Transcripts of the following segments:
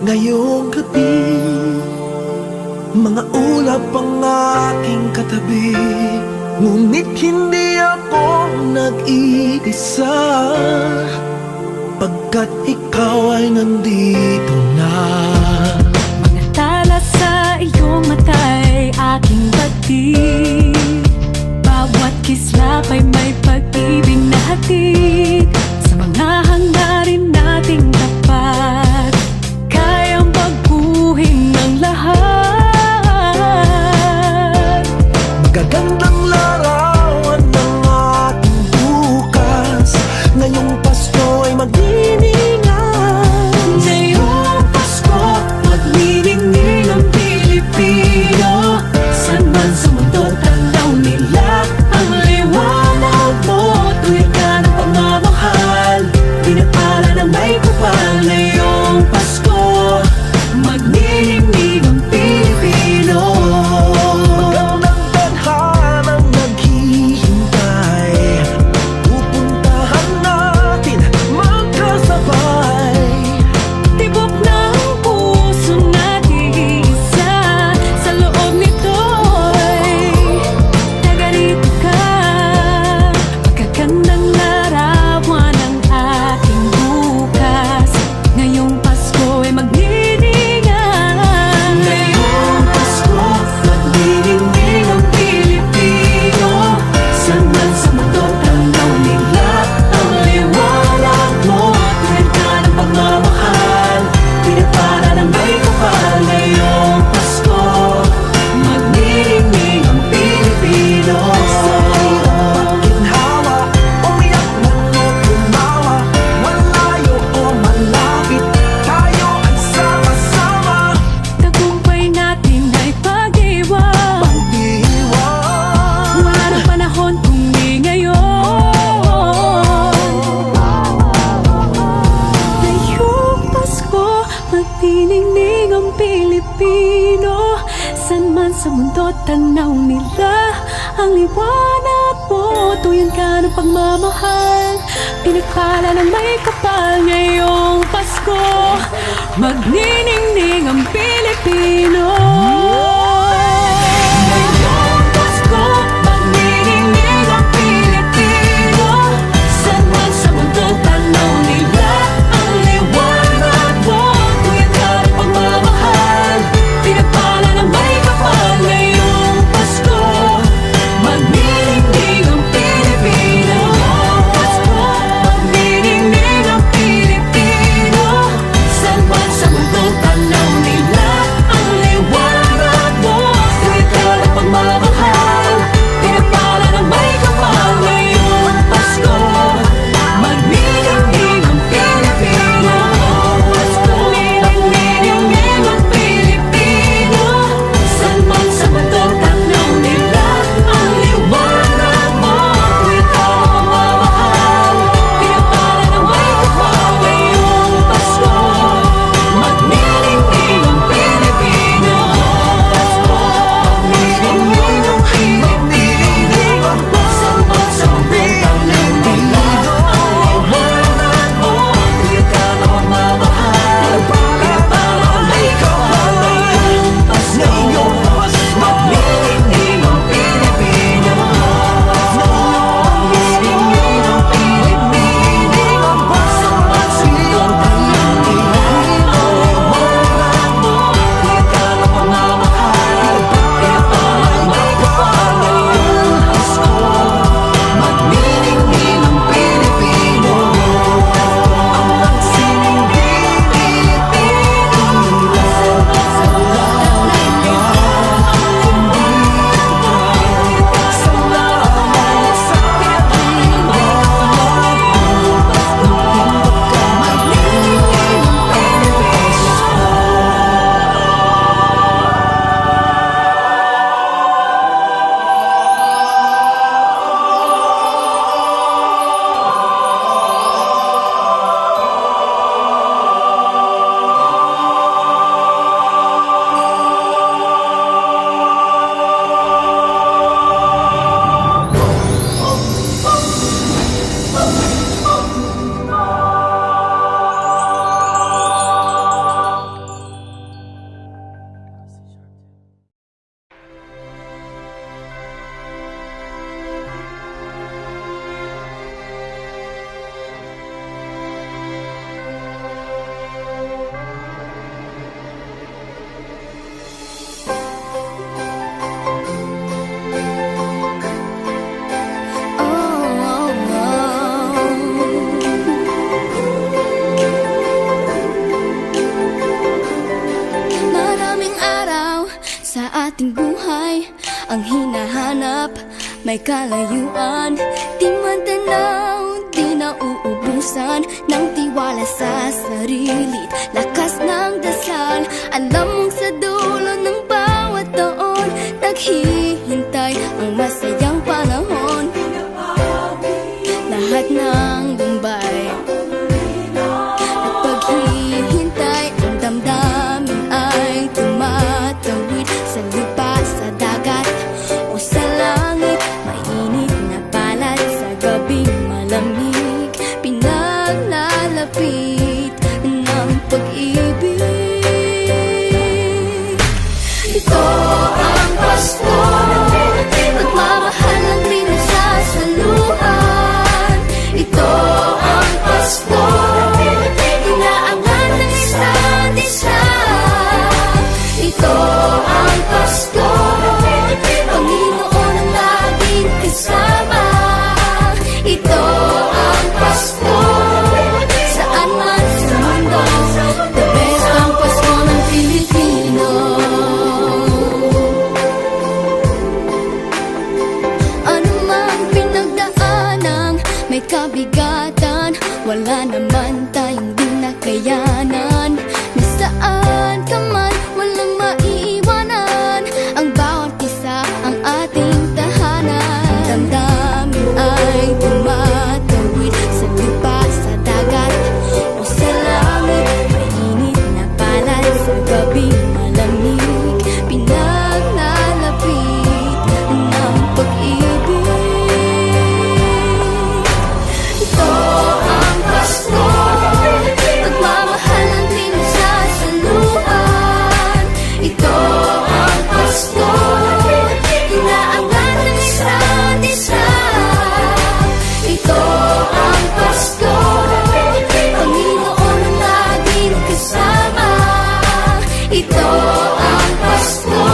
ngayong gabi. Mga ulap ang aking katabi, ngunit hindi ako nag-iisa, pagkat ikaw ay nandito na. Mga tala sa iyong mata'y aking batid, bawat kislap ay may pag-ibig na hatid. Sa mga hangarin nating tapat, kayang baguhin ng lahat. Magagandang larawan ng ating bukas, ngayong Pasko ay magdiningan. Ngayong Pasko, magniningning ang Pilipino. San man sa mundo, tanaw nila ang liwanag mo. Tuwid ka ng pagmamahal, pinagpala ng may kapal. Ngayong Pasko, magniningning ang Pilipino. Magandang tadhanang naghihintay, pupuntahan natin magkasabay. Tibok ng puso nag-iisa, sa loob nito'y taga-rito ka. Magagandang larawan ng ating bukas, ngayong Pasko ay magdiningan. Ngayong Pasko, magniningning ang Pilipino. San man sa mundo, tanaw nila ang liwanag mo. Tuwid ka ng pagmamahal, pinagpala ng may kapal. Ngayong Pasko, magniningning ang Pilipino. Ginhawa, umiyak man o tumawa, malayo o malapit, tayo ay sama-sama. Tagumpay natin ay pag-iwan, Pag-iwan, wala nang panahon kung di ngayon. Ngayong Pasko, magniningning ang Pilipino. San man sa mundo, tanaw nila ang liwanag mo. Tuyan ka ng pagmamahal, pinagpala ng may kapal. Ngayong Pasko, magniningning ang Pilipino. Ngayong Pasko, magniningning ang Pilipino. San man sa mundo, tanaw nila ang liwanag mo. Tuyan ka ng pagmamahal, pinagpala ng may kapal. Ngayong Pasko, magniningning ang Pilipino. Pasko, magniningning ang Pilipino. San man sa mundo, tanaw nila ang liwanag ating buhay ang hinahanap, may kalayuan, di man tanaw, di nauubusan ng tiwala sa sarili't lakas ng dasal. Alam mong sa dulo ng bawat taon, naghihintay ang masayang panahon. Lahat ng lumbay at paghihintay, ang damdamin ay tumatawid sa lupa, sa dagat o sa langit. Mainit na palad sa gabing malamig, pinaglalapit ng pag-ibig. Ito ang Pasko, pagmamahal ng pinagsasaluhan. Ito ang Pasko, inaangan ng isa't isa. Ito ang Pasko, Panginoon ang laging kasama. Ito ang Pasko, saan man sa mundo, the best ang Pasko ng Pilipino. Ano mang pinagdaanang may kabigatan, wala naman tayong di nakayanan. Nasaan ka man, walang maiiwanan, ang bawat isa ang ating tahanan. Damdamin ay tumatawid sa lupa, sa dagat o sa langit. Mainit na palad sa gabing malamig, pinaglalapit ng pag-ibig. Ito ang Pasko, pagmamahal ng pinagsasaluhan. Ito ang Pasko, inaangan ng isa't isa. Ito ang Pasko, Panginoon ang laging kasama. Ito ang Pasko,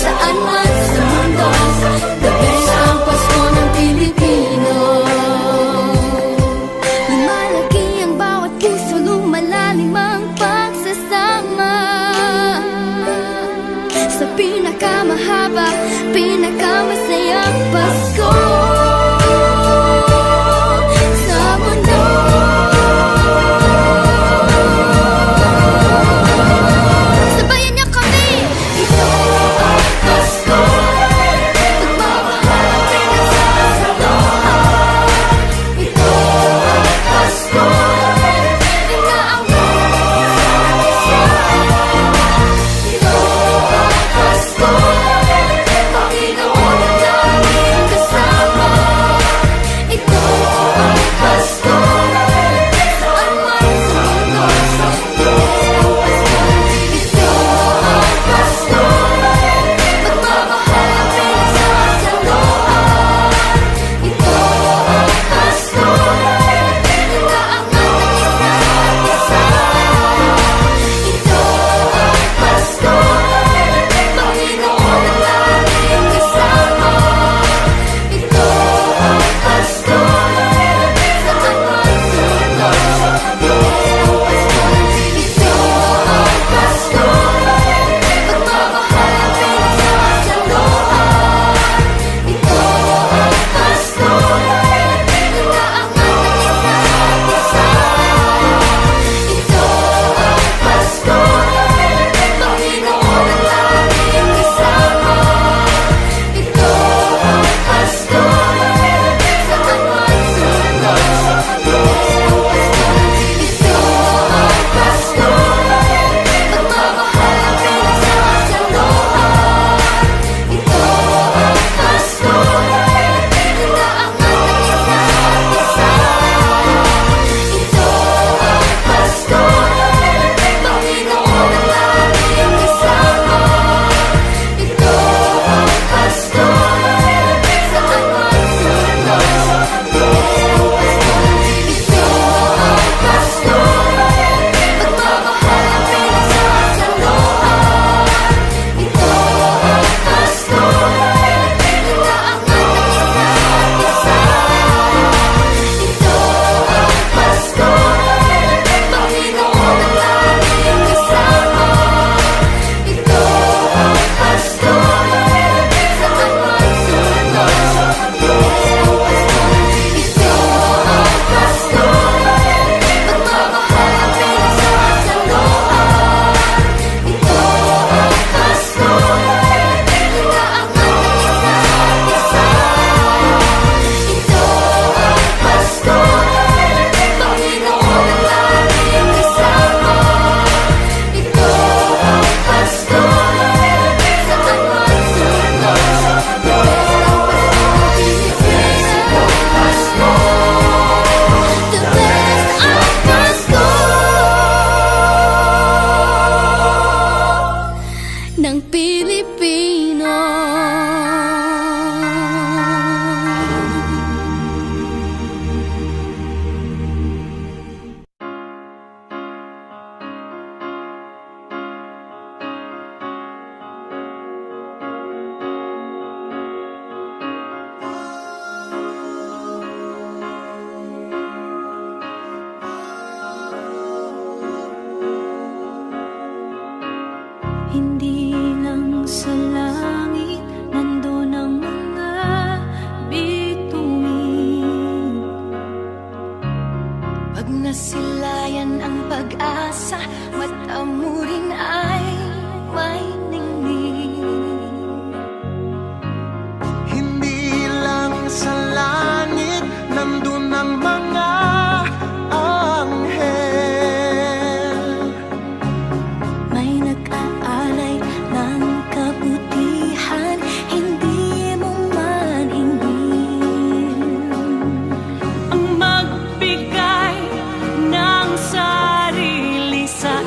saan man sa mundo, the best ang Pasko ng Pilipino. Lumalaki ang bawat puso, lumalalim ang pagsasama. Sa pinakamahaba, pinakamasayang Pasko sa mundo. Sabayan niyo kami! Ito ang Pasko, pagmamahal ang pinagsasaluhan. Ito ang Pasko, inaangan ng isa't isa. Ito ang Pasko, Panginoon ang laging kasama.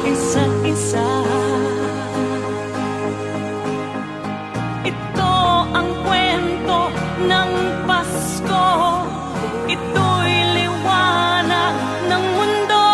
isa't isa. Ito ang kwento ng Pasko, ito'y liwanag ng mundo.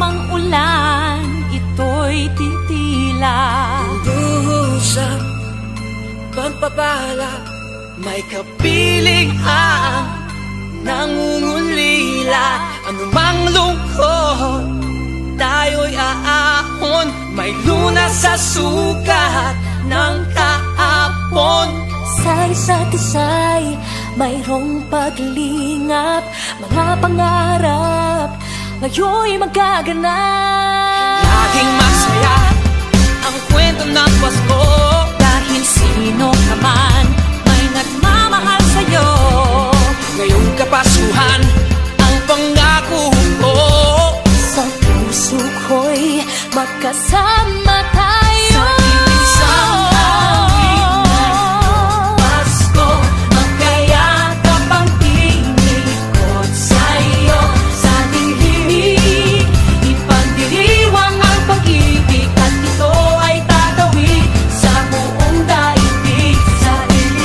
mang ulan, ito'y titila. Sa pagpapala, may kapiling ang nangungulila. Anumang lungkot, tayo'y aahon. May lunas sa sukat ng kahapon. Sa isa't isa'y mayroong paglingap. Mga pangarap ngayon'y magaganap. Laging masaya ang kwento ng Pasko. Dahil sino ka man may nagmamahal sa'yo. Ngayong kapasuhan, ang pangako ko. Sa puso ko'y magkasama tayo. Sa iisang hangin ngayong Pasko, Magkayakap ang tinikot sa'yo. Sa dilim, ipagdiriwang ang pag-ibig. At ito ay tatawid sa buong daigdig. Sa dilim,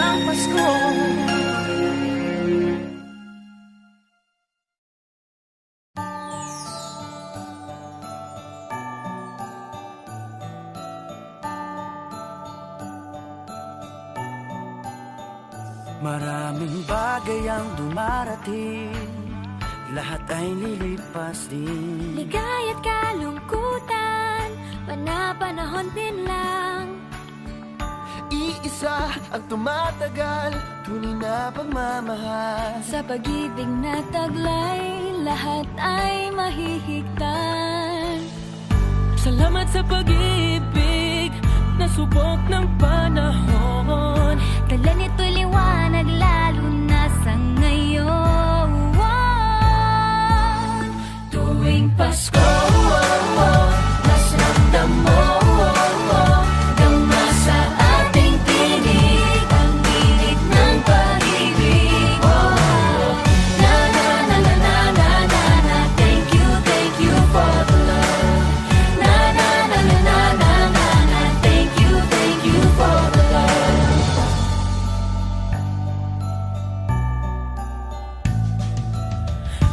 ng Pasko. Maraming bagay ang dumarating, lahat ay lilipas din. Ligaya't kalungkutan, panapanahon din lang. Iisa ang tumatagal, tunay na pagmamahal. Sa pag-ibig na taglay, lahat ay mahihigtan. Salamat sa pag-ibig na subok ng panahon. Dala nito'y liwanag lalo na sa ngayon. Tuwing Pasko, mas ramdam mo gama sa ating tinig ang init ng pag-ibig. Na na na na na na na na. Thank you for the love. Na na na na na na na na. Thank you for the love.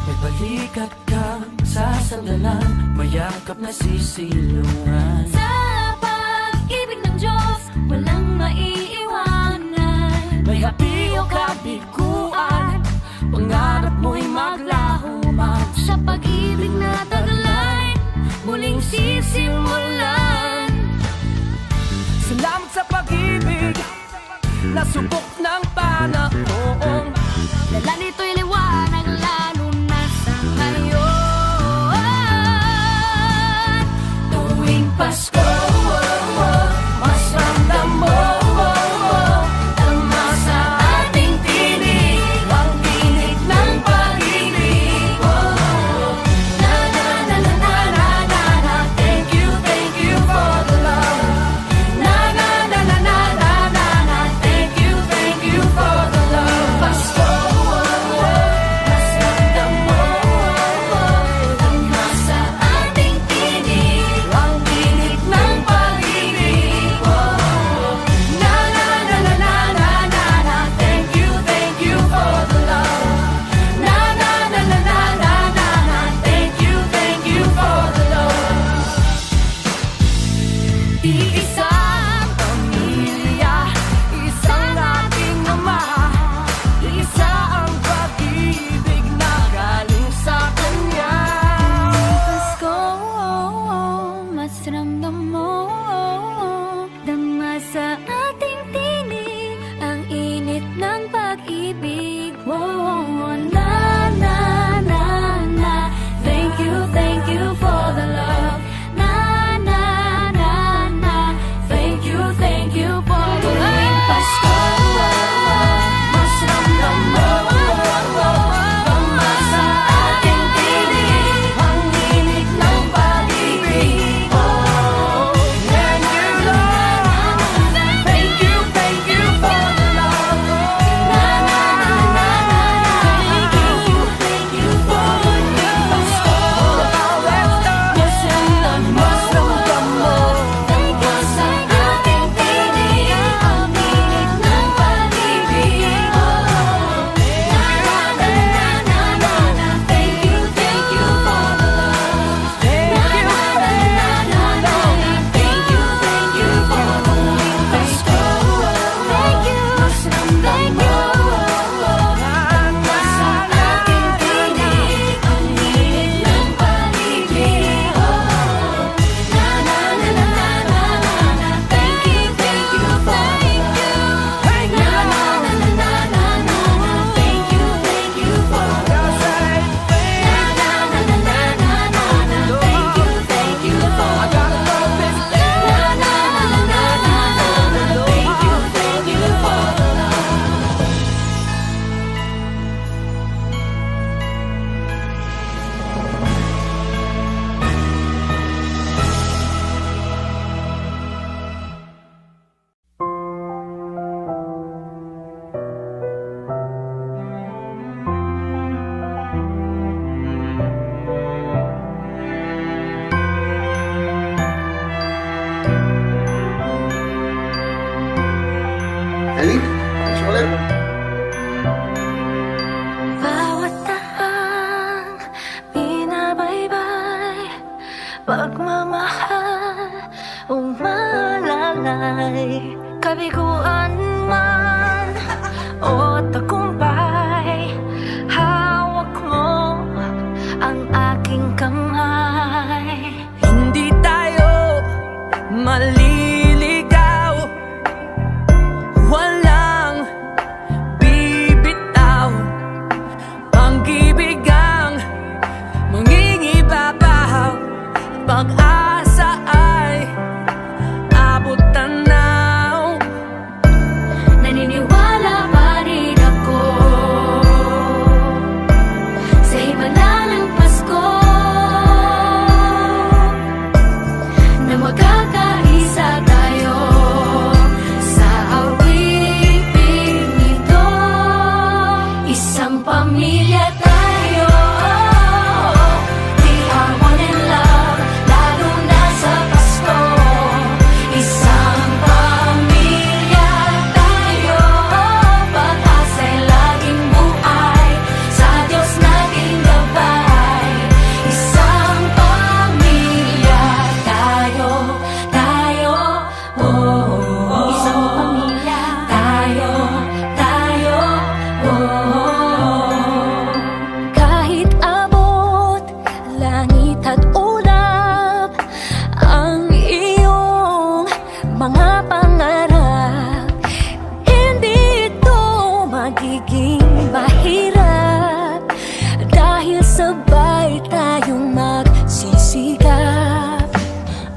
May balikat kang sasandalan, mayakap na sisilungan. Sa pag-ibig ng Diyos, walang maiiwanan. May happy o kabiguan, pangarap mo'y maglaho man. Sa pag-ibig na taglay, muling sisimulan. Salamat sa pag-ibig na subok ng panahon. Dala nito'y liwanag lalo na sa ngayon. Tuwing Pasko, Mas ramdam mo tama sa ating tinig ang tinig ng pag-ibig. na na na na na na na na. Thank you for the love. Na na na na na na na na. Thank you for the love. Pasko, mas ramdam mo tama sa ating tinig Ang tinig ng pag-ibig. kabiguan man o tagumpay, hawak mo ang aking kamay. Hindi tayo maliligaw, walang bibitaw, pag-ibig ang mangingibabaw, pag-asa ay abot tanaw. Naniniwala pa rin ako sa himala ng Pasko, na magkakaisa tayo sa awiting ito. Isang pamilya tayo, we are one in love, lalo na sa Pasko. Isang pamilya tayo, pag-asa'y laging buhay, sa Diyos nating gabay. Isang pamilya tayo, tayo, oh. Isang pamilya tayo, tayo, oh. Kahit abot langit at ulap ang iyong mga pangarap, hindi ito magiging mahirap dahil sabay tayong magsisikap.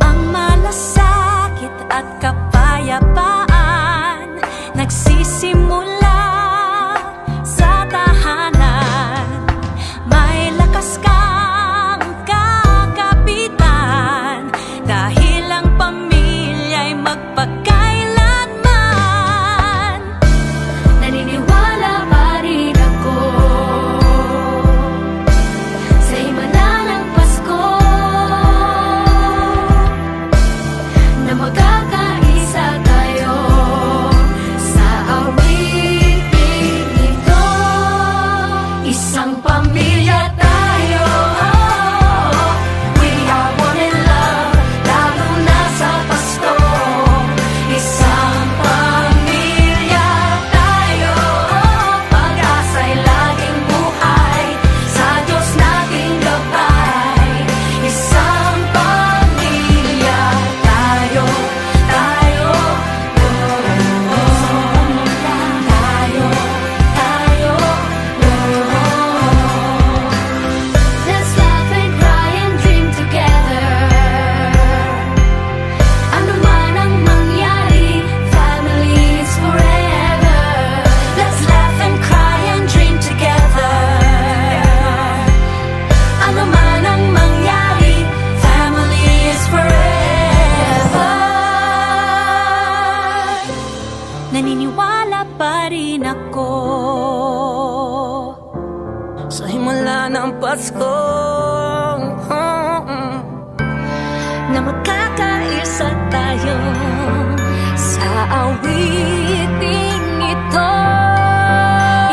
Ang malasakit at kapayapaan nagsisimula sa tahanan. May lakas kang kakapitan dahil ang pamilya'y magpakailanman. Naniniwala pa rin ako sa himala ng Pasko, na magkakaisa tayo sa awiting ito. Isang pamilya tayo, we are one in love, lalo na sa Pasko. Isang pamilya tayo, pag-asa'y laging buhay, sa Diyos nating gabay. Isang pamilya tayo, tayo, oh. Isang pamilya tayo, tayo, oh. Let's laugh and cry and dream together. Ano man ang mangyari, family is forever. Let's laugh and cry and dream together. Ano man ang mangyari, family is forever. Naniniwala pa rin ako Sa himala ng Pasko, na magkakaisa tayo sa awiting ito.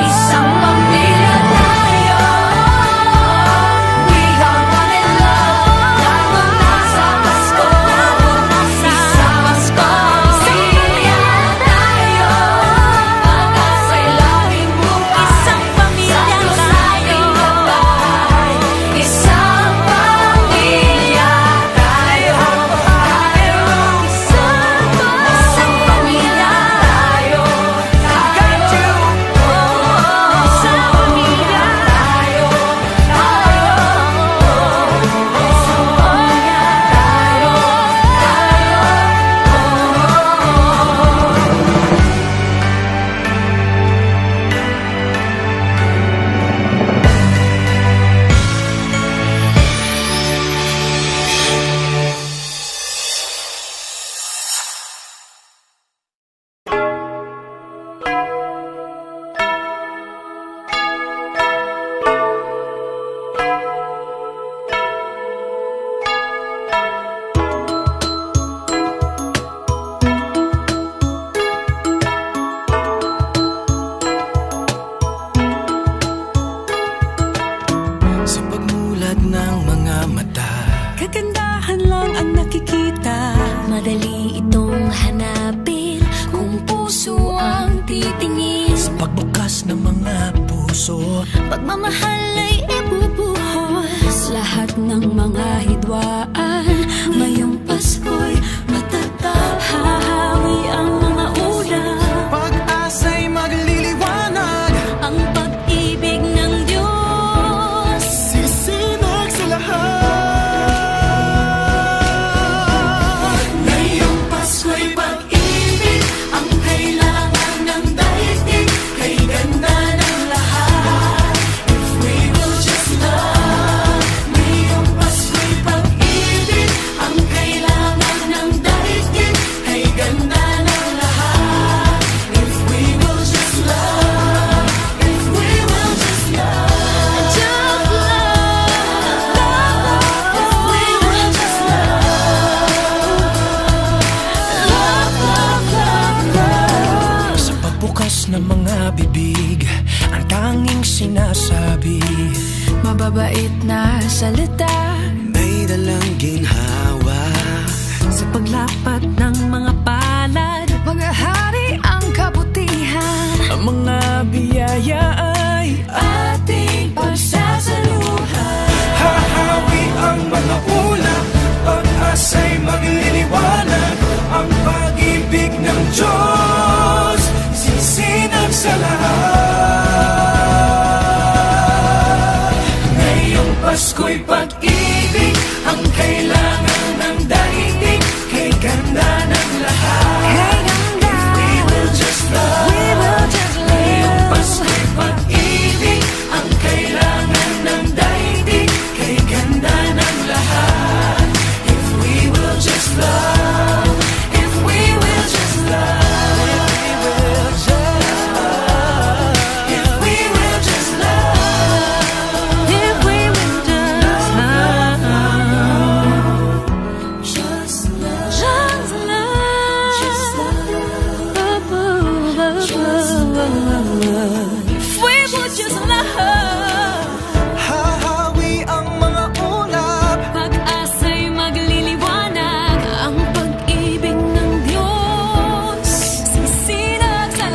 Isang pamilya tayo, we are one in love, lalo na sa Pasko. Isang pamilya tayo, pag-asa'y laging buhay, isang pamilya tayo. Isang pamilya tayo, tayo. Isang pamilya puso. Pagmamahal ay ibubuhos lahat ng mga hidwaan. Ngayong Pasko'y matatag, hahawi ang mga ulap. Pag-asa'y magliliwanag, Ang pag-ibig ng Diyos sisinag sa lahat. Ngayong Pasko'y pag-ibig ang kailangan ng daigdig. Kay ganda ng lahat, if we will just love. Ngayong Pasko'y pag-ibig ang kailangan ng daigdig. Kay ganda ng lahat, if we will just love. If we will just love. Just If we will just love. Sa pagbukas ng mga bibig, ang tanging sinasabi, mababait na salita. may dalang ginhawa. Sa paglapat ng mga palad, maghahari ang kabutihan. Ang mga biyaya ay Ating pagsasaluhan. hahawi ang mga ulap. Pag-asa'y magliliwanag. Ang pag-ibig ng Diyos sisinag sa lahat. Ngayong Pasko'y pag-ibig ang kailangan ng daigdig. Kay ganda ng lahat, if we will just love. Ngayong Pasko'y pag-ibig ang kailangan ng daigdig. Kay ganda ng lahat, if we will just love. If we will just love. If we will just love. If we will just love, Just love. just love, Just If we would just love, Hahawi ang mga ulap. pag-asa'y magliliwanag. Ang pag-ibig ng Diyos sisinag sa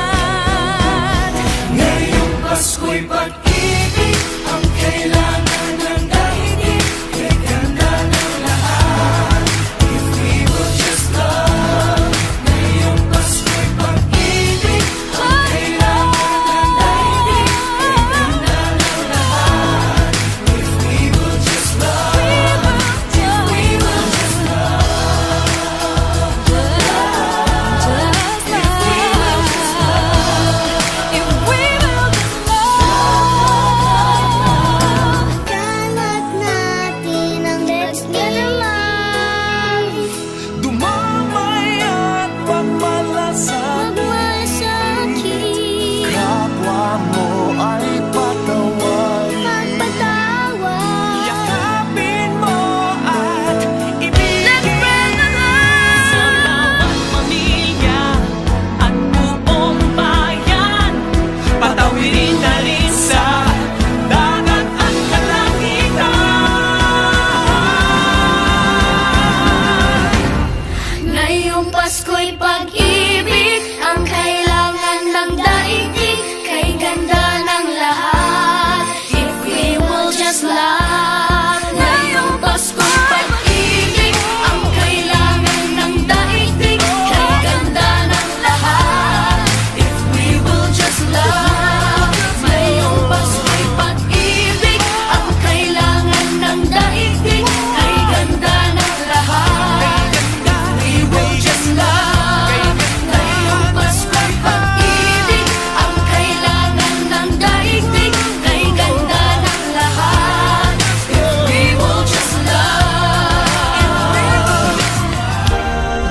lahat. Ngayong Pasko'y pag-ibig ang kailangan ng daigdig. Kay ganda ng lahat, if we will just love. Ngayong Pasko'y pag-ibig ang kailangan ng daigdig. Kay ganda ng lahat, if we will just love. If we will just love. Kalat natin ang let's get alive. Dumamay at pagmalasakit. Magmasakit, Kapwa mo ay patawarin. magpatawad. Yakapin mo at ibigin. Sa bawat pamilya at buong bayan, patawirin na rin sa dagat at kalangitan. Ngayong Pasko'y pag-ibig ang kailangan ng daigdig. Kay ganda ng lahat, if we will just love. Ngayong Pasko'y pag-ibig ang kailangan ng daigdig. Kay ganda ng lahat, if we will just love. Ngayong Pasko'y pag-ibig ang kailangan ng daigdig. Kay ganda ng lahat, we will just love. Ngayong Pasko'y pag-ibig ang kailangan ng daigdig. Kay ganda ng lahat, if we will just love.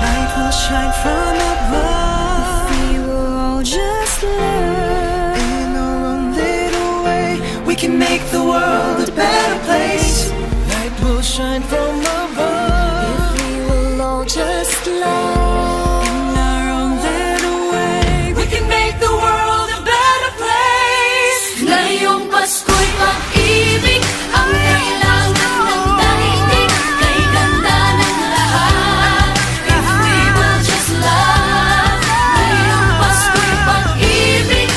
Light will shine from above. We will all just love. In our own little way, we can make the world a better place. Light will shine from above. We will all just love. In our own little way, we can make the world a better place. Ngayong Pasko'y pag-ibig ang kailangan ng daigdig. Kay ganda ng lahat, if we will just love. Ngayong Pasko'y pag-ibig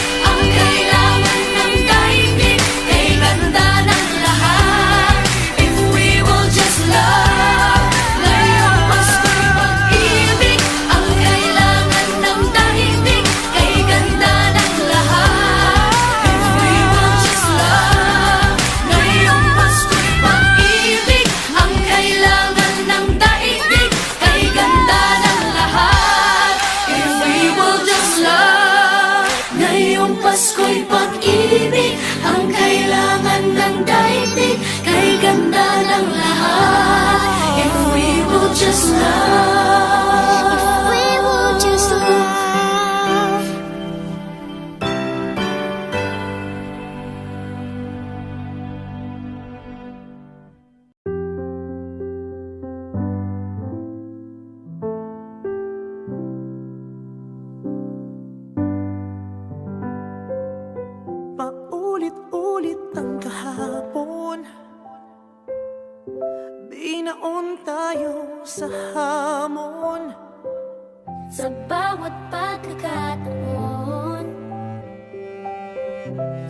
Pasko'y pag-ibig, ang kailangan ng daigdig, kay ganda ng lahat. If we will just love, if we will just love. Paulit-ulit ang kahapon, binaon tayo sa hamon. Sa bawat pagkakataon,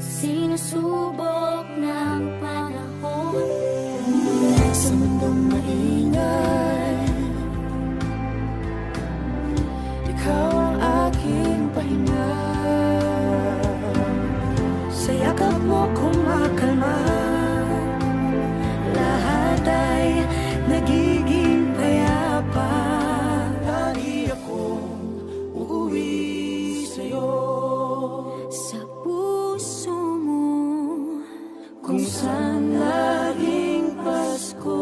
sinusubok ng panahon. Sa mundong maingay, ikaw ang aking pahinga. Sa yakap mo kumakalma, lahat ay nagiging payapa. Lagi akong uuwi sa'yo, Sa puso mo, kung saan laging Pasko.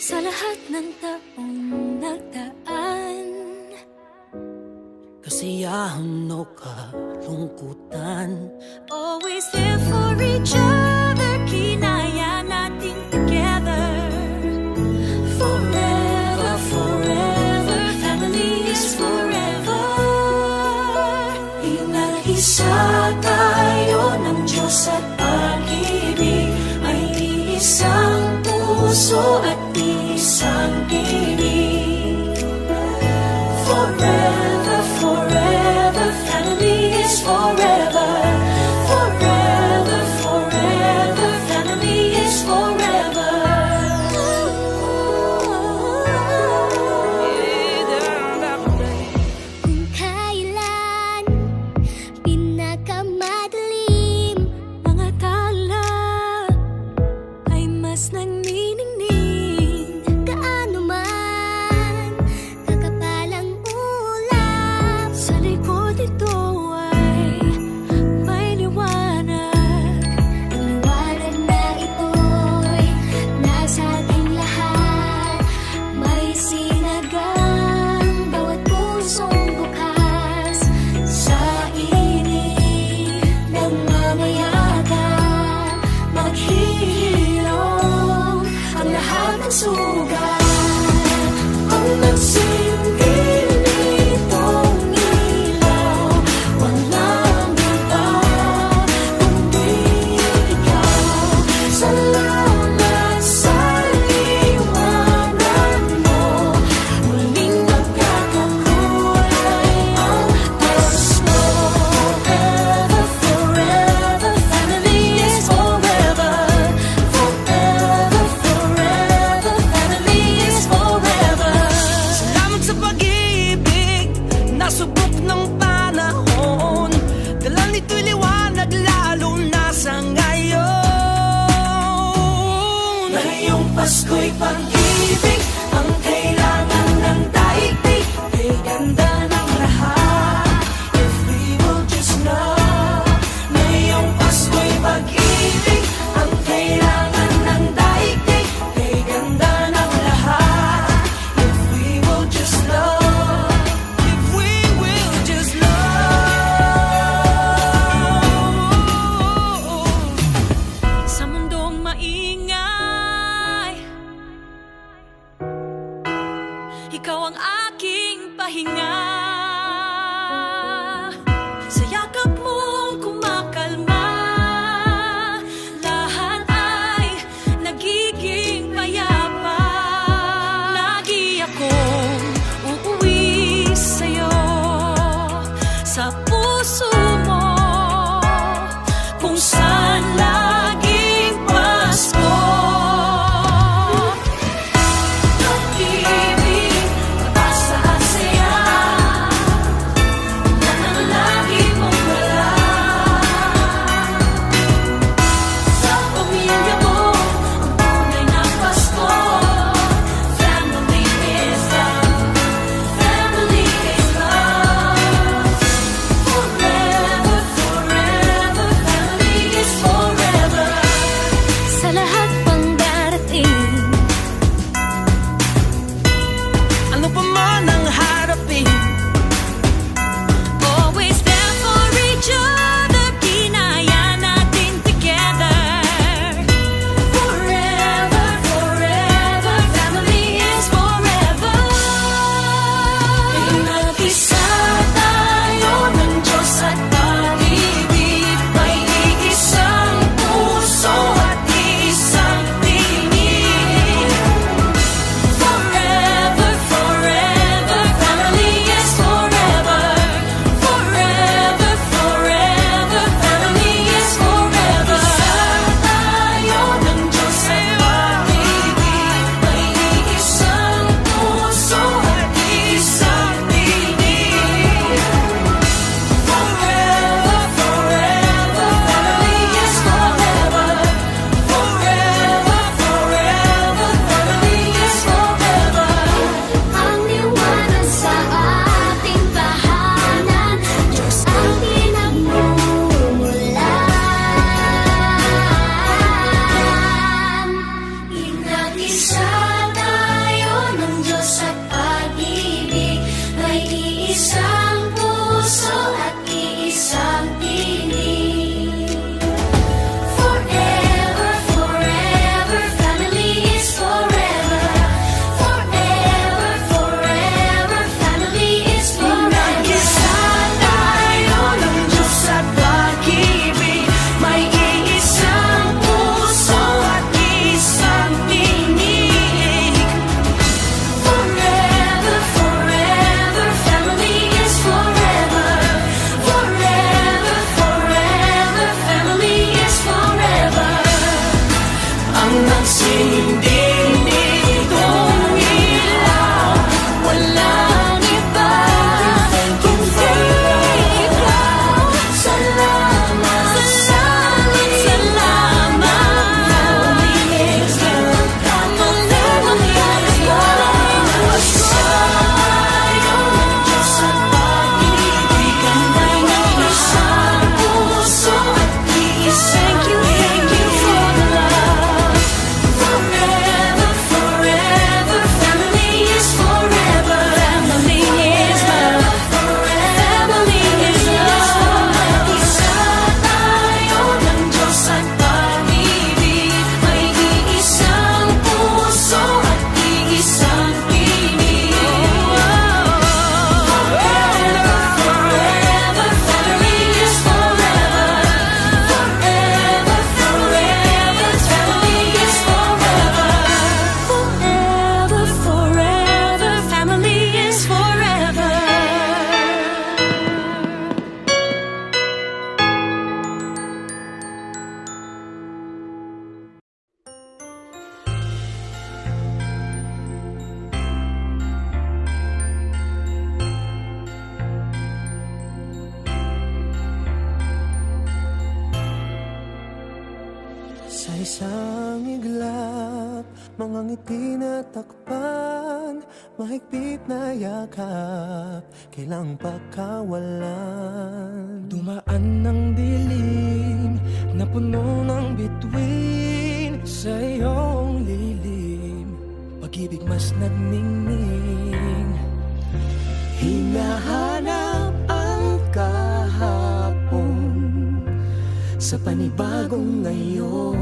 sa lahat ng taong nagdaan. Kasiyahan o kalungkutan, Always there for each other, kinaya nating together. Forever, forever, family is forever. Isa tayo ng Diyos at pag-ibig, may isang puso at isang tinig. Forever, forever, family is forever. Forever, forever, family is forever. Kung kailan pinakamadilim mga tala ay mas nagniningning, gaano man kakapalang ulap, sa likod ito ay may liwanag. Ang liwanag na ito'y nasa ating lahat, may sinagang bawat pusong bukas. Sa init ng mamayagan, maghihirong ang lahat ng sugat. Ang nagsindi nitong ilaw, walang iba kundi ikaw. Salamat sa liwanag mo, muling magkakakulay ang Pasko. Forever, forever, family is forever. Forever, forever, family is forever. Salamat sa pag-ibig, nasubok ng panahon. Dala nito'y liwanag lalo na sa ngayon. Ngayong Pasko'y pag-ibig, ang kailangan ng daigdig, kay ganda ng lahat. If we will just know. Ngayong Pasko'y pag-ibig, ang kailangan ng daigdig, kay ganda ng lahat. If we will just know. If we will just love. Sa mundong maingay, ikaw ang aking pahinga. Sa yakap mong kumakalma, lahat ay nagiging payapa. Lagi akong uuwi sa'yo, sa puso mo, kung saan laging Pasko. Pag-ibig, mataas sa saya, yan ang lagi mong dala. Sa pamilya mo, ang tunay na Pasko. Family is love. Family is love. Forever, forever, family is forever. Sa isang iglap, mga ngiti na takpan, mahigpit na yakap, kailang pagkawalan. Dumaan ng dilim na puno ng bituin, sa iyong lilim, pag-ibig mas nagningning. Hinahanap ang kahapon sa panibagong ngayon.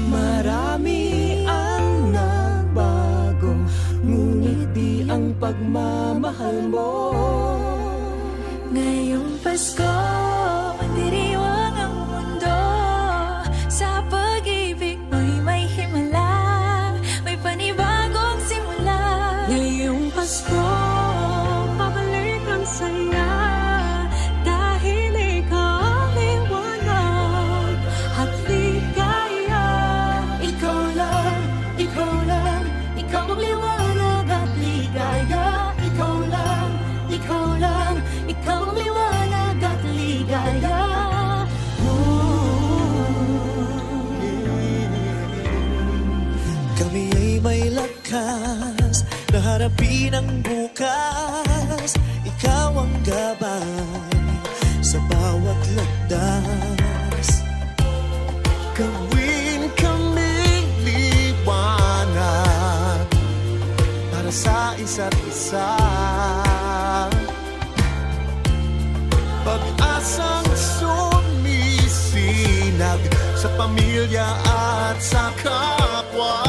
Marami ang nagbago, ngunit di ang pagmamahal mo. Ngayong Pasko, diriwang ang mundo. Sa pag-ibig mo'y may himala, may panibagong simula. Ngayong Pasko, pabalik ang saya, dahil ikaw ang liwanag at ligaya. Ikaw lang, ikaw lang, ikaw ang liwanag at ligaya. Ikaw lang, ikaw lang, ikaw ang liwanag at ligaya. Kami ay may lakas na harapin ang bukas. Ikaw ang gabay sa bawat landas. Gawin kaming liwanag para sa isa't isa. Pag-asang sumisinag sa pamilya at sa kapwa.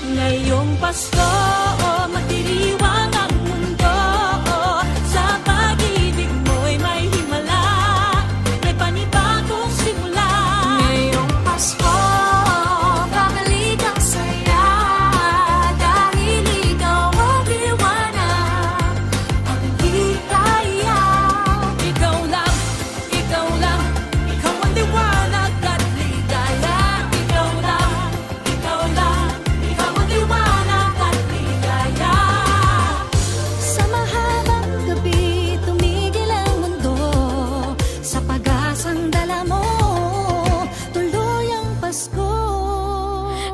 Ngayong Pasko, magdiriwang ang mundo. Sa pag-ibig mo'y may himala, may panibagong simula. Ngayong Pasko, babalik ang saya, dahil ikaw ang liwanag, ang ligaya. Ikaw lang, ikaw lang, ikaw ang liwanag at ligaya. Ikaw lang, ikaw lang, ikaw ang liwanag at ligaya. Sa mahabang gabi, tumigil ang mundo, sa pag-asang dala mo, tuloy ang Pasko.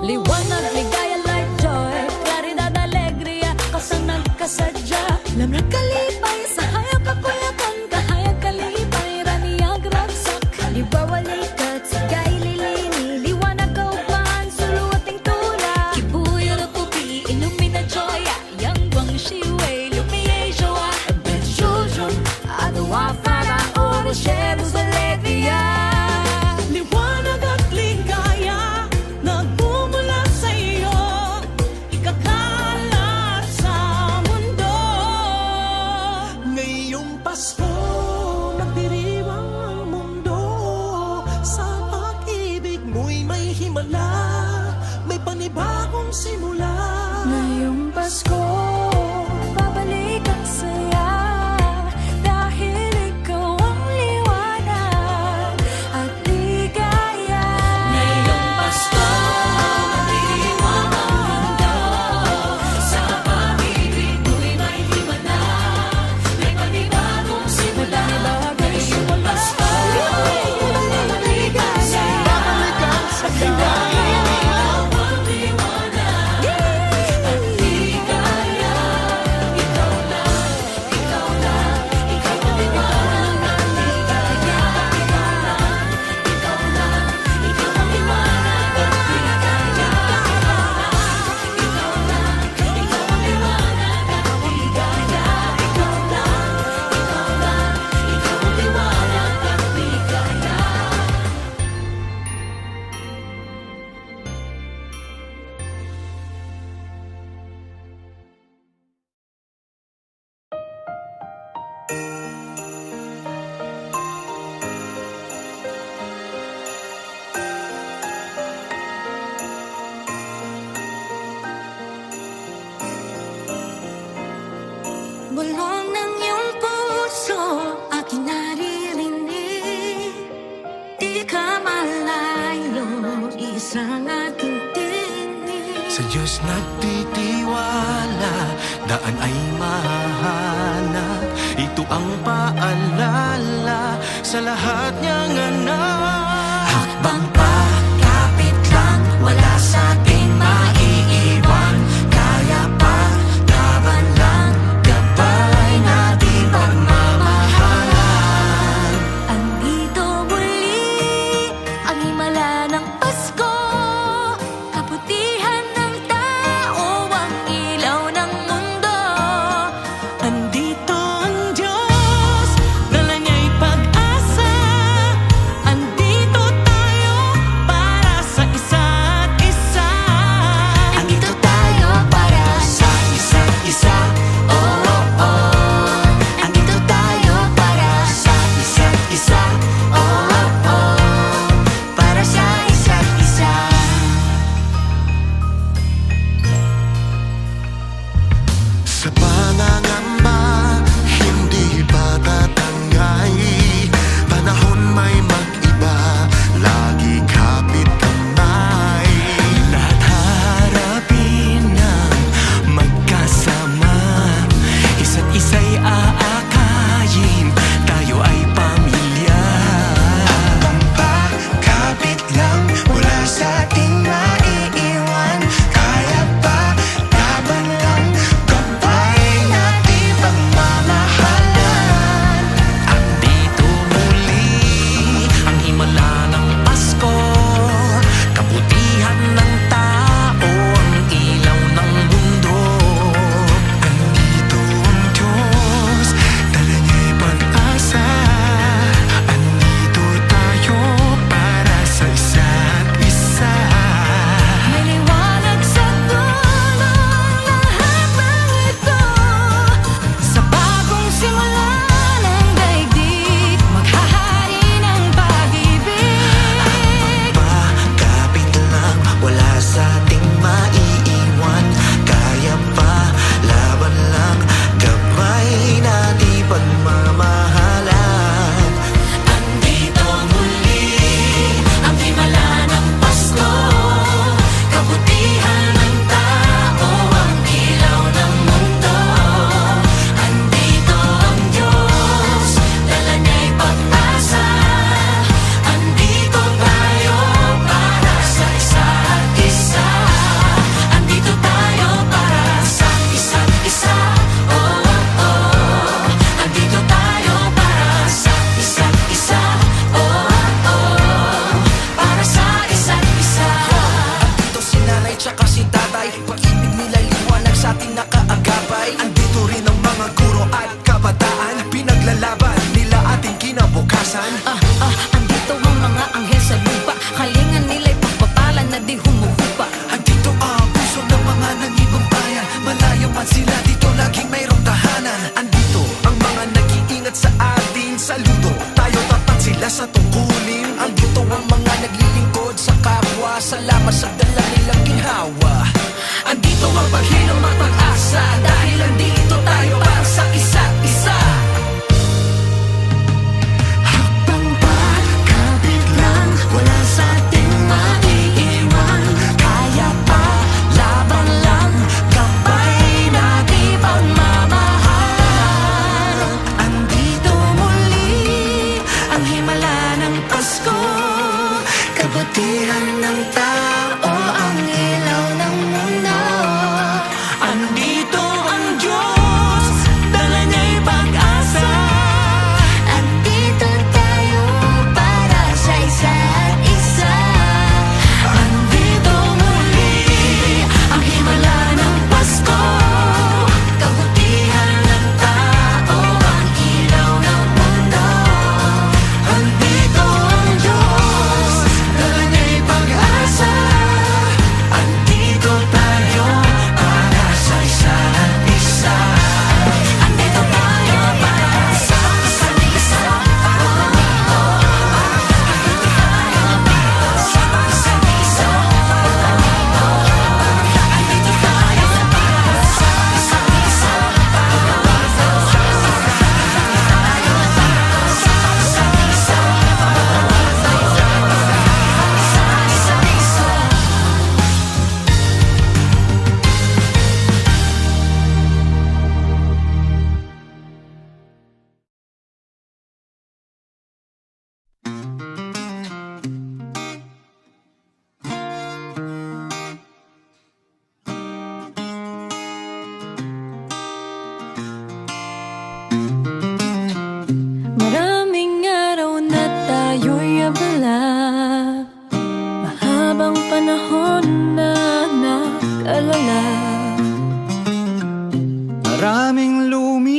Liwanag, ligaya, light, joy, claridad, alegria, kasang nagkasadya. Lamrak kalipay, sa hayag kakuyakan, kahayag kalipay, raniyag ragsak. Liwawalikat, sigay lilini, liwanag kaugmaan, suluating tula. Kibuyo na kupi, illumina joya, yang guang shiwei, lumiye joa. Ben jujun, adawa fara, oro shebus alegria. Liwanag at ligaya, nagmumula sa iyo, ikakalat sa mundo. Ngayong Pasko, magdiriwang ang mundo. Sa pag-ibig mo'y may himala, may panibagong simula. Ngayong Pasko, babalik ang saya, dahil ikaw ang liwanag at ligaya. Ngayong Pasko, magdiriwang ang mundo. Sa pag-ibig mo'y may himala, may panibagong simula. Ngayong Pasko, babalik ang saya, ikaw ang liwanag at ligaya. Ikaw lang, ikaw lang, ikaw ang liwanag at ligaya. Ikaw lang, ikaw lang, ikaw ang liwanag at ligaya. Ikaw lang, ikaw ang liwanag at ligaya. Ikaw lang, ikaw lang, ikaw ang liwanag at ligaya. Bulong ng iyong puso, aking naririnig. Di ka malayo, isang aking tinig. Sa Diyos nagtitiwala, daan ay mahanap. Ito ang paalala, sa lahat niyang anak. Hakbang pa, kapit lang, wala sa ating maiiwan. Kaya pa, laban lang, gabay natin pagmamahalan. Andito muli ang himala ng Pasko, kabutihan ng tao, ang ilaw ng mundo. Andito ang Diyos, dala niya'y pag-asa. Andito tayo para sa isa't isa. Andito tayo para Sa isa't isa, oh, oh, oh. Andito tayo para sa isa't isa, oh, oh, oh. Para sa isa't isa. Sa pangangamba, hindi pa tatangay. Panahon may mag-iba, lagi kapit kamay. Lahat harapin ng magkasama, isa't isa'y aakayin, tayo ay pamilya. Kapit lang, wala sa ating maiiwan. Kaya pa, laban lang, gabay natin pagmamahalan. Andito muli ang himala ng Pasko, kabutihan ng tao, ang ilaw ng mundo. Andito ang Diyos, dala niya'y pag-asa. Andito tayo para sa isa't isa. may liwanag sa dulo lahat ng ito. Sa bagong simula ng daigdig, maghahari ng pag-ibig. Kapit lang, wala sa ating maiiwan. Kaya pa, laban lang, gabay natin pagmamahalan. Andito muli ang himala ng Pasko, kabutihan ng tao, ang ilaw ng mundo. Andito ang Diyos, dala niya'y pag-asa. Andito tayo para sa isa't isa. Andito tayo para sa isa't isa. Oh, oh, oh. Andito tayo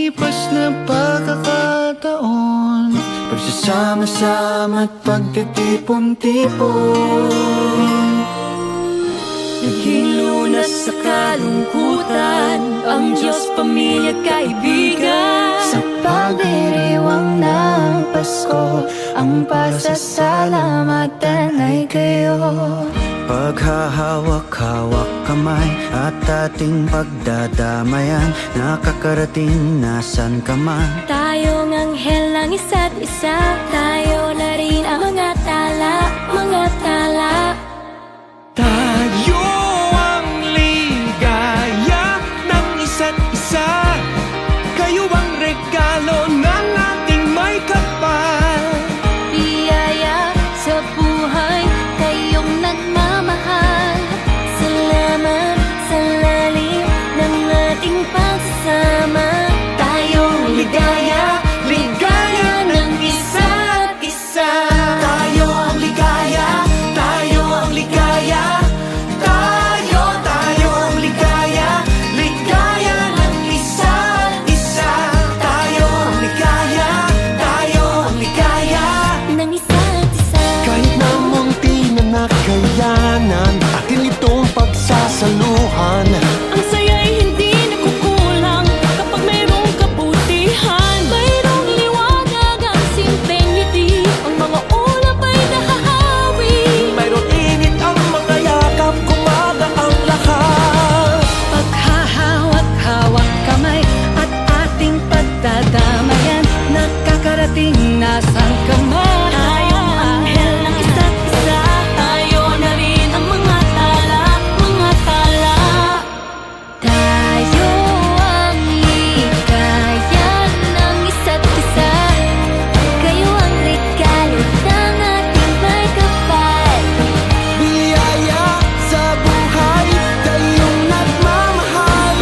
lumipas na pagkakataon, pagsasama-sama at pagtitipon-tipon. Naging lunas sa kalungkutan, ang Diyos, pamilya, kaibigan. Sa pagdiriwang ng Pasko, ang pasasalamatan ay kayo. Paghahawak-hawak kamay at ating pagdadamayan, nakakarating nasan ka man. Tayong anghel ng isa't isa, tayo na rin ang mga tala, mga tala. Tayo ang ligaya ng isa't isa, kayo ang regalo ng ating may kapal. Biyaya sa buhay, kayong nagmamahal. Salamat sa lalim ng ating pagsasama. Tayong ligaya, ligaya ng isa't isa. Tayo ang ligaya, tayo ang ligaya. Tayo ang ligaya, ligaya ng isa't isa. Tayo ang ligaya, tayo ang ligaya. Ng isa't isa. Kahit na munti na nakayanan, atin itong pagsasaluhan. Ang saya'y hindi nakukulang kapag mayroong kabutihan. Mayroong liwanag ang simpleng ngiti, ang mga ulap ay nahahawi. Mayroon init ang mga yakap, kumaga ang lahat. Paghahawak-hawak kamay at ating pagdadamayan, nakakarating nasan ka man. Tayong anghel ng isa't isa, tayo na rin ang mga tala, mga tala. Tayo ang ligaya ng isa't isa, kayo ang regalo ng ating may kapal. Biyaya sa buhay, kayong nagmamahal.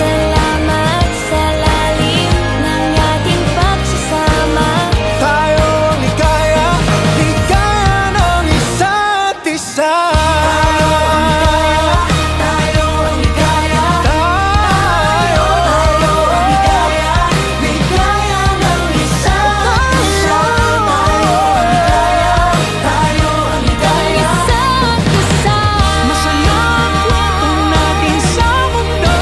Salamat sa lalim ng ating pagsasama. Tayo ang ligaya, ligaya ng isa't isa. Tayo ang ligaya, tayo ang ligaya, ligaya ng isa't isa. Tayo ang ligaya, Isa't isa. masaya ang kwento natin sa mundo.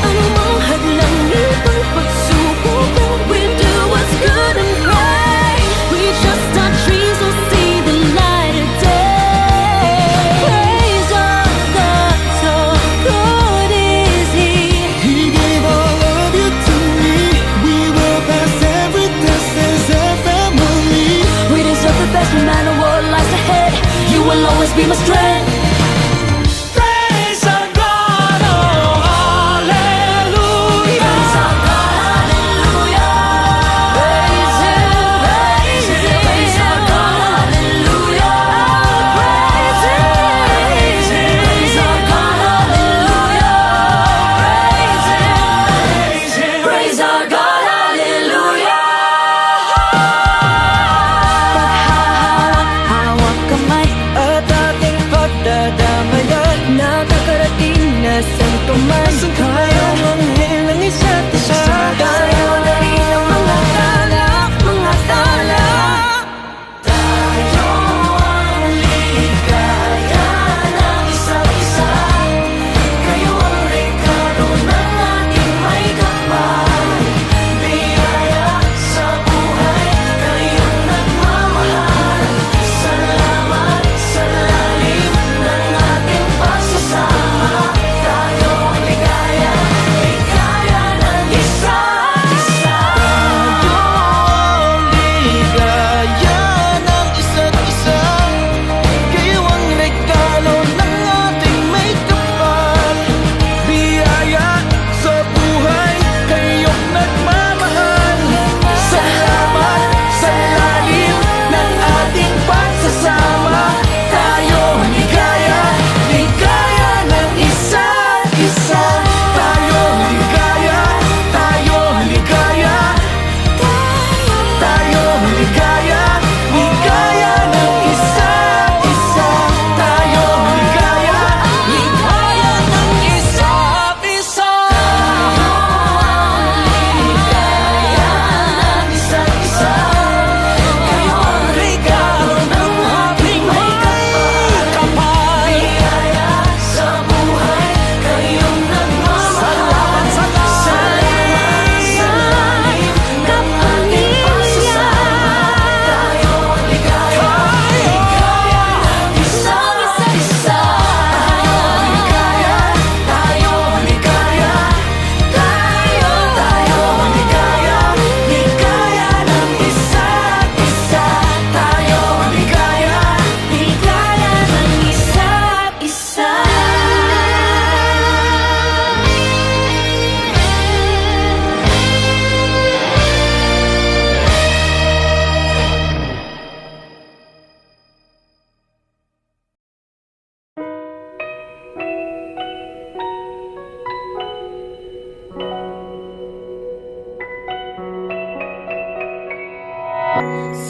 Anumang hadlang nitong pagsubok, we'll do what's good and right. We just touch trees, we'll see the light of day. Praise our God, so good is He. He gave all of you to me. We will pass every test as a family. We deserve the best no matter what lies ahead. You will always be my strength. Praise our God, oh hallelujah. Praise our God, hallelujah. Praise Him, praise Him. Praise our God, hallelujah. Praise Him, praise our God, hallelujah. Praise Him, praise our God, hallelujah. Paghahawak-hawak kamay At ating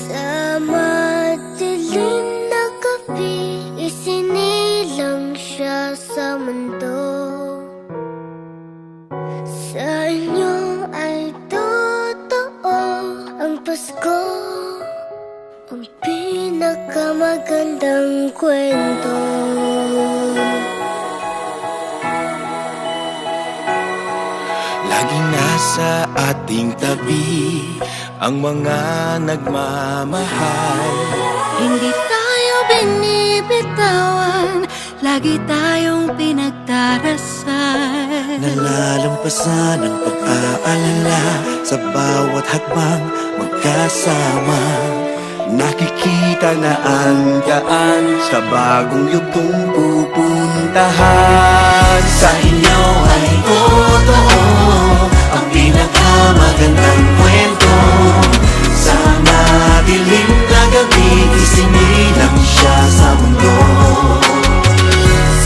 Sa madilim na gabi, isinilang siya sa mundo. Sa inyo ay totoo ang Pasko, ang pinakamagandang kwento. Laging nasa ating tabi ang mga nagmamahal. Hindi tayo binibitawan, lagi tayong pinagdarasal. Nalalampasan ang pag-aalala sa bawat hakbang magkasama. Nakikita na ang daan sa bagong yugtong pupuntahan. Sa inyo ay totoo ang pinakamagandang kwento. Sa madilim na gabi, isinilang siya sa mundo.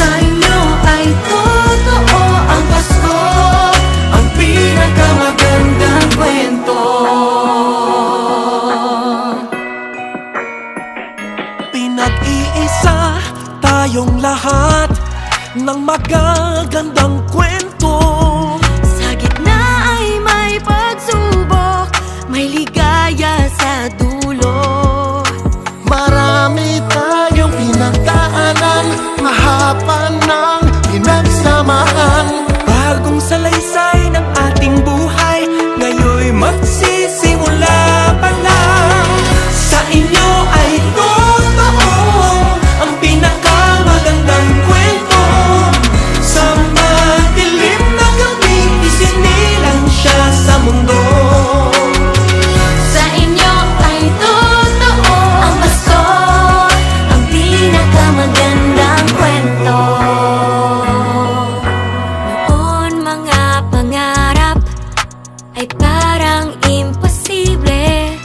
Sa inyo ay totoo ang Pasko, Ang pinakamagandang kwento. Pinag-iisa tayong lahat ng magagandang kwento. sa gitna ay may pagsubok, may ligaya sa dulo. Marami tayong pinagdaanan, mahaba ng pinagsamahan. Bagong salaysay ng ating buhay, ngayon'y magsisimula pa lang. Sa inyo ay totoo ang pinakamagandang kwento. Sa madilim na gabi, isinilang siya sa mundo. Sa inyo ay totoo ang Pasko, ang pinakamagandang kwento. Noon mga pangarap ay parang imposible.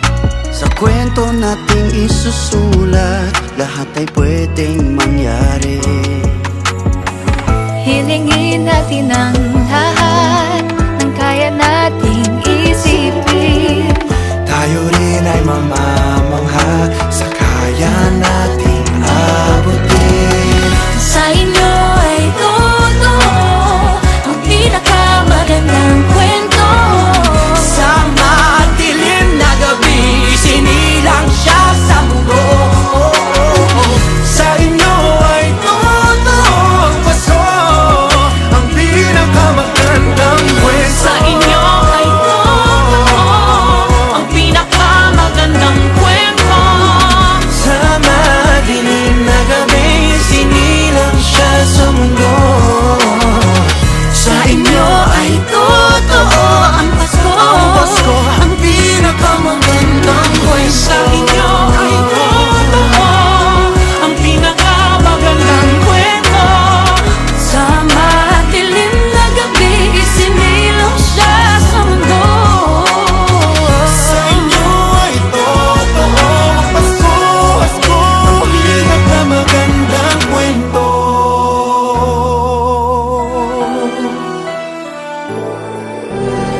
Sa kwento nating isusulat, lahat ay pwedeng mangyari. Hilingin natin ang lahat ng kaya nating isipin. Tayo rin ay mamamangha sa kaya nating abutin. Sa inyo ay totoo ang pinakamagandang kwento. Sa madilim na gabi, isinilang siya sa mundo. Sa inyo ay totoo ang Pasko, ang pinakamagandang kwento. Sa inyo ay totoo ang pinakamagandang kwento. Sa madilim na gabi, isinilang siya sa mundo. Sa inyo ay totoo ang Pasko, ang pinakamagandang kwento. Sa inyo ay totoo ang pinakamagandang kwento. Sa madilim na gabi, isinilang siya sa mundo. Sa inyo ay totoo ang Pasko, ang pinakamagandang kwento.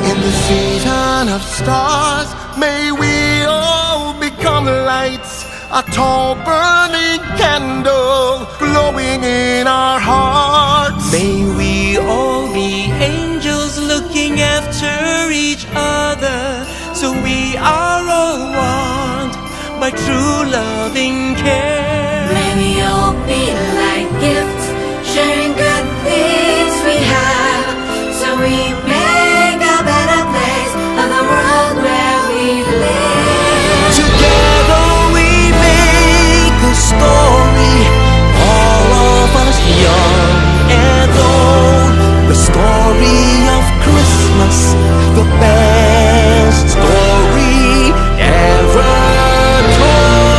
In the season of stars, may we all become lights, a tall burning candle glowing in our hearts. May we all be angels looking after each other, so we are all one by true loving care. May we all be like gifts, sharing good things we have, so we make a better place of the world where we live. Together we make a story, all of us young and old. The story of Christmas, the best story ever told.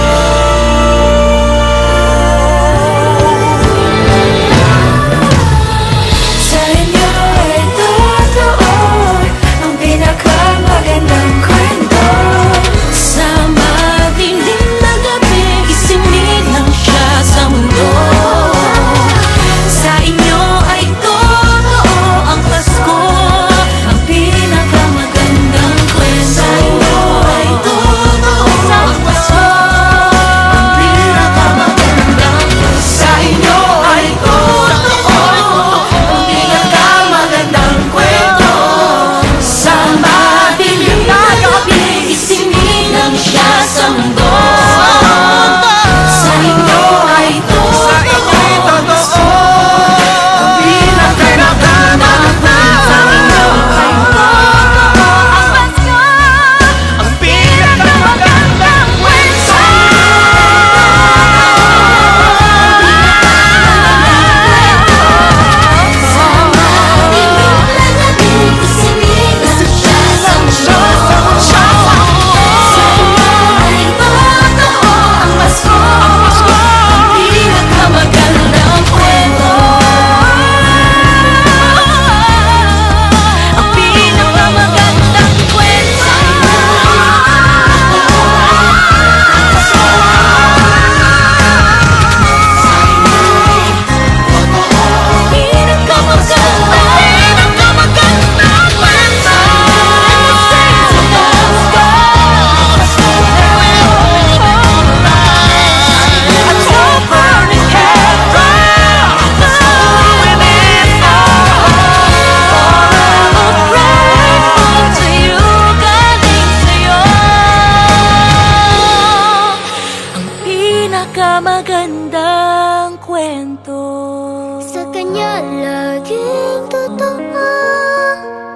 pinakamagandang kwento. Sa kanya laging totoo,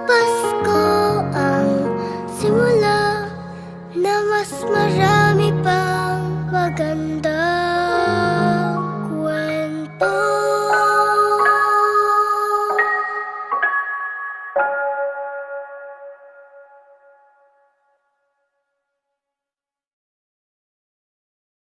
Pasko ang simula na mas marami